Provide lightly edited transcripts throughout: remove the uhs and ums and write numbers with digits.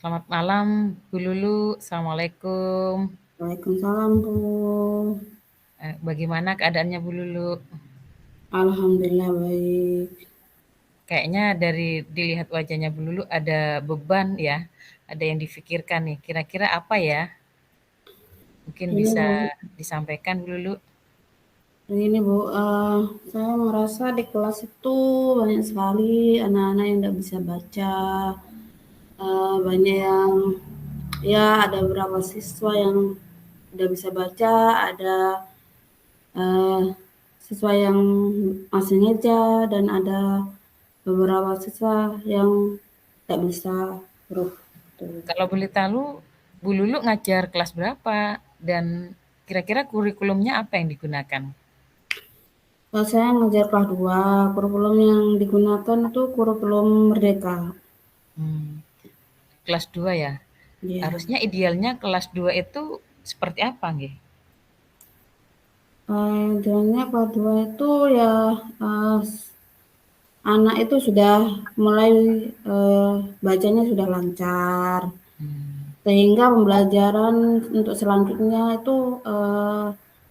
Selamat malam, Bu Lulu. Assalamualaikum. Waalaikumsalam, Bu. Bagaimana keadaannya Bu Lulu? Alhamdulillah baik. Kayaknya dari dilihat wajahnya Bu Lulu ada beban ya, ada yang difikirkan nih. Kira-kira apa ya? Mungkin Ini bisa Bu, disampaikan Bu Lulu. ini Bu, saya merasa di kelas itu banyak sekali anak-anak yang tidak bisa baca. Banyak yang, ya ada beberapa siswa yang tidak bisa baca, ada eh, siswa yang masih ngeja, dan ada beberapa siswa yang tidak bisa huruf. Tuh. Kalau boleh tahu, Bu Lulu ngajar kelas berapa dan kira-kira kurikulumnya apa yang digunakan? Kalau saya ngajar kelas 2, kurikulum yang digunakan itu kurikulum Merdeka. Hmm, kelas 2 ya. Ya, Harusnya idealnya kelas 2 itu seperti apa nggih? jalannya kelas 2 itu ya eh, anak itu sudah mulai eh, bacanya sudah lancar, Hmm, sehingga pembelajaran untuk selanjutnya itu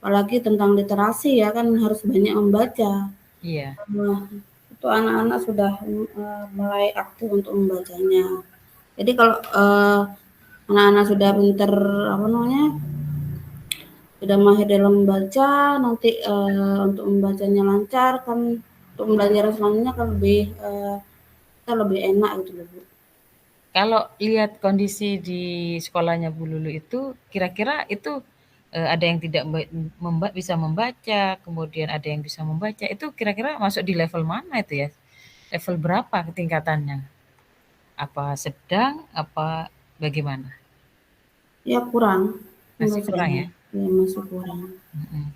apalagi tentang literasi ya kan harus banyak membaca. iya. Nah, itu anak-anak sudah mulai aktif untuk membacanya. Jadi kalau anak-anak sudah pinter apa namanya sudah mahir dalam membaca nanti untuk membacanya lancar kan untuk pembelajaran selanjutnya kan lebih kita lebih enak gitu loh Bu. Kalau lihat kondisi di sekolahnya Bu Lulu itu, kira-kira itu, ada yang tidak bisa membaca, kemudian ada yang bisa membaca, itu kira-kira masuk di level mana itu ya? Level berapa ketingkatannya? Apa sedang, apa bagaimana? Ya kurang Masih kurang membacanya ya? ya masih kurang. Mhm.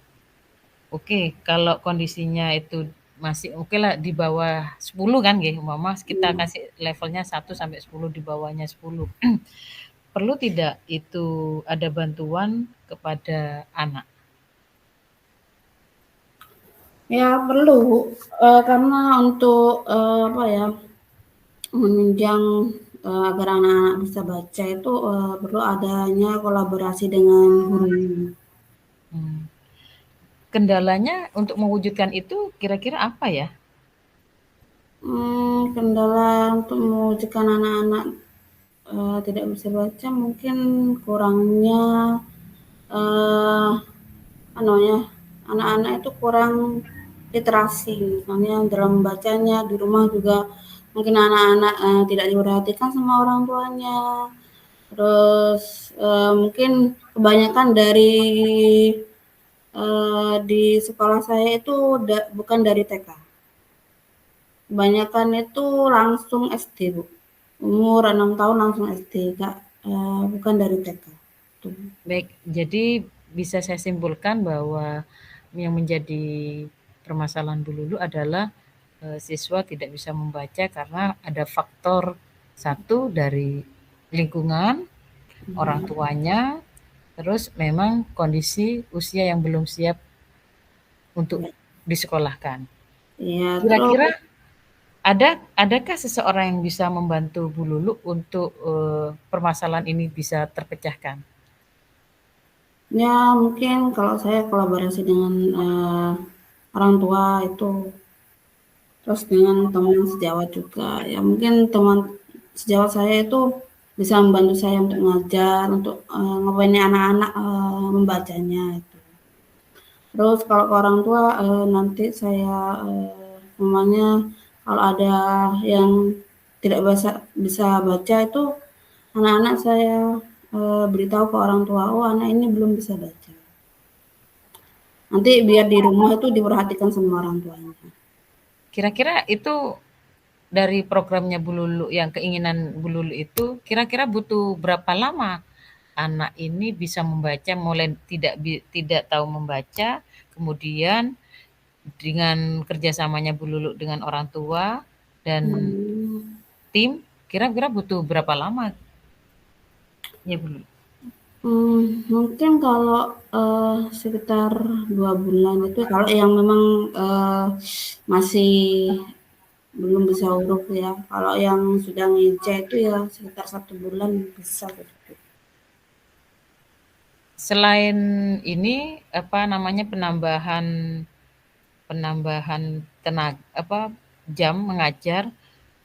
Oke, kalau kondisinya itu masih oke lah di bawah 10 kan nggih, umpama kita Hmm. kasih levelnya 1 sampai 10 di bawahnya 10. Perlu tidak itu ada bantuan kepada anak? Ya perlu karena untuk apa ya menunjang agar anak-anak bisa baca itu perlu adanya kolaborasi dengan gurunya. Hmm. Kendalanya untuk mewujudkan itu kira-kira apa ya? Kendala untuk mewujudkan anak-anak tidak bisa baca mungkin kurangnya eh ano ya anak-anak itu kurang literasi misalnya dalam membacanya di rumah juga mungkin anak-anak tidak diperhatikan sama orang tuanya. Terus mungkin kebanyakan dari di sekolah saya itu bukan dari TK. Kebanyakan itu langsung SD, Bu. Umur 6 tahun langsung SD, Kak. Bukan dari TK. Tuh. Baik, jadi bisa saya simpulkan bahwa yang menjadi permasalahan Bu Lulu adalah siswa tidak bisa membaca karena ada faktor satu dari lingkungan, orang Hmm. tuanya, terus memang kondisi usia yang belum siap untuk Ya, disekolahkan. ya, terus Kira-kira adakah seseorang yang bisa membantu Bu Lulu untuk, permasalahan ini bisa terpecahkan? ya mungkin kalau saya kolaborasi dengan orang tua itu, terus dengan teman sejawat juga. Ya mungkin teman sejawat saya itu bisa membantu saya untuk ngajar, untuk ngapain anak-anak membacanya itu. Terus kalau ke orang tua nanti saya umpamanya kalau ada yang tidak bisa baca itu anak-anak saya beritahu ke orang tua, oh anak ini belum bisa baca. Nanti biar di rumah itu diperhatikan sama orang tuanya. Kira-kira itu dari programnya Bu Lulu yang keinginan Bu Lulu itu kira-kira butuh berapa lama anak ini bisa membaca mulai tidak tahu membaca, kemudian dengan kerjasamanya Bu Lulu dengan orang tua dan Hmm. tim, kira-kira butuh berapa lama ya Bu Lulu? Mungkin kalau sekitar 2 bulan itu kalau yang memang masih belum bisa huruf ya. Kalau yang sudah ngeja itu ya sekitar 1 bulan bisa begitu. Selain ini, apa namanya, penambahan penambahan tenaga apa, jam mengajar,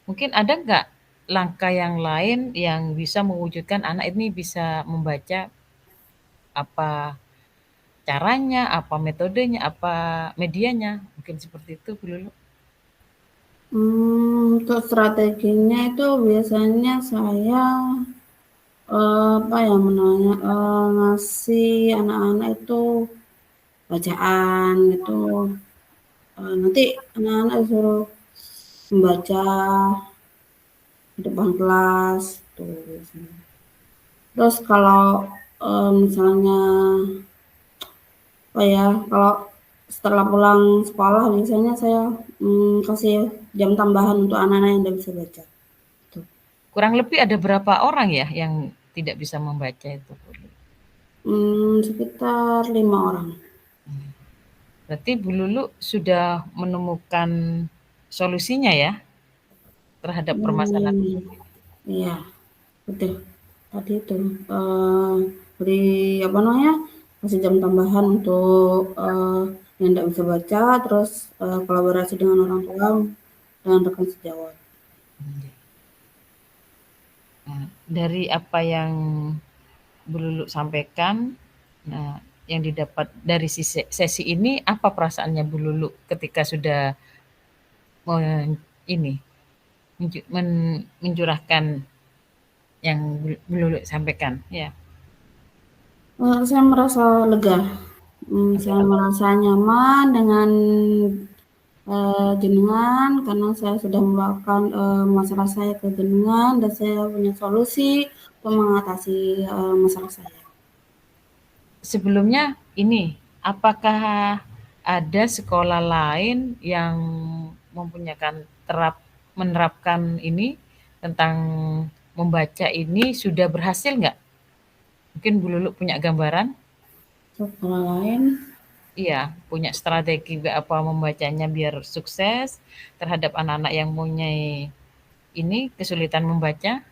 mungkin ada nggak langkah yang lain yang bisa mewujudkan anak ini bisa membaca, apa caranya, apa metodenya, apa medianya? Mungkin seperti itu Bu Lulu. Untuk strateginya itu biasanya saya apa ya menanya ngasih anak-anak itu bacaan itu nanti anak-anak suruh membaca di depan kelas tuh biasanya. Terus kalau misalnya apa ya kalau setelah pulang sekolah biasanya saya kasih jam tambahan untuk anak-anak yang tidak bisa baca. Tuh. Kurang lebih ada berapa orang ya yang tidak bisa membaca itu Bu Lulu? Sekitar 5 orang. Berarti Bu Lulu sudah menemukan solusinya ya terhadap permasalahan Hmm, tersebut? iya, betul. Tadi itu beri apa namanya kasih jam tambahan untuk yang tidak bisa baca, terus kolaborasi dengan orang tua dan rekan sejawat. Nah, dari apa yang Bu Lulu sampaikan, nah yang didapat dari sesi ini apa perasaannya Bu Lulu ketika sudah ini mencurahkan yang Bu Lulu sampaikan? Ya, Saya merasa lega. Saya ada merasa nyaman dengan jenengan karena saya sudah meluapkan masalah saya ke jenengan dan saya punya solusi untuk mengatasi masalah saya. sebelumnya ini, apakah ada sekolah lain yang menerapkan ini tentang membaca ini sudah berhasil nggak? Mungkin Bu Lulu punya gambaran? Sekolah lain Iya, punya strategi apa membacanya biar sukses terhadap anak-anak yang punya ini kesulitan membaca?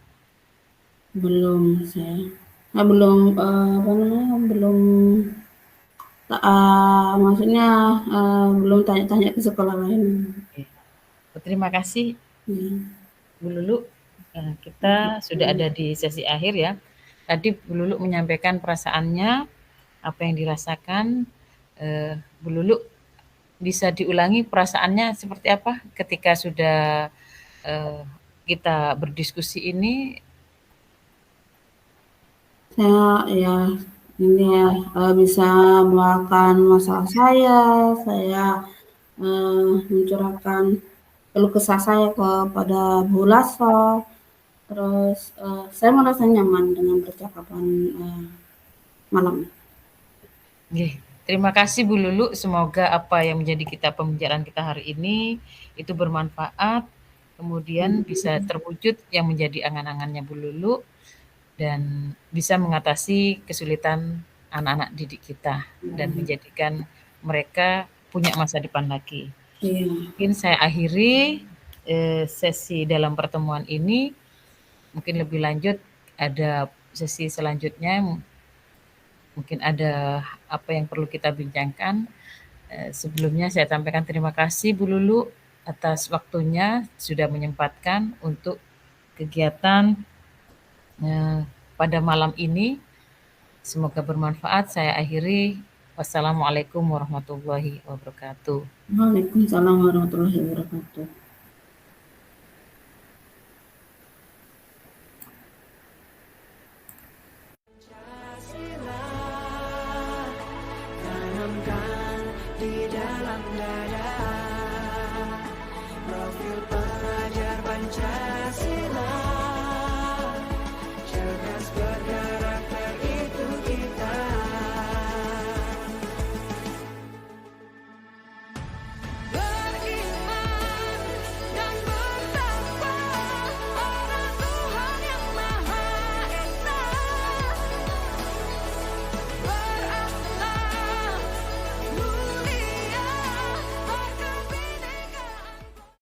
belum saya, belum apa namanya belum maksudnya belum tanya-tanya ke sekolah lain. Oke. Terima kasih Ya. Bu Lulu. Kita sudah ada di sesi akhir ya. Tadi Bu Lulu menyampaikan perasaannya, apa yang dirasakan. Bu Lulu bisa diulangi perasaannya seperti apa ketika sudah eh, kita berdiskusi ini? Saya ya ini ya bisa meluapkan masalah saya mencurahkan keluh kesah saya kepada Bu Lasso, terus saya merasa nyaman dengan percakapan malam. Nggih, terima kasih Bu Lulu, semoga apa yang menjadi pembicaraan kita hari ini itu bermanfaat, kemudian bisa terwujud yang menjadi angan-angannya Bu Lulu dan bisa mengatasi kesulitan anak-anak didik kita dan menjadikan mereka punya masa depan lagi. Iya, Mungkin saya akhiri sesi dalam pertemuan ini, mungkin lebih lanjut ada sesi selanjutnya, mungkin ada apa yang perlu kita bincangkan. Sebelumnya saya sampaikan terima kasih Bu Lulu atas waktunya sudah menyempatkan untuk kegiatan pada malam ini. Semoga bermanfaat. Saya akhiri. Wassalamualaikum warahmatullahi wabarakatuh. Waalaikumsalam warahmatullahi wabarakatuh.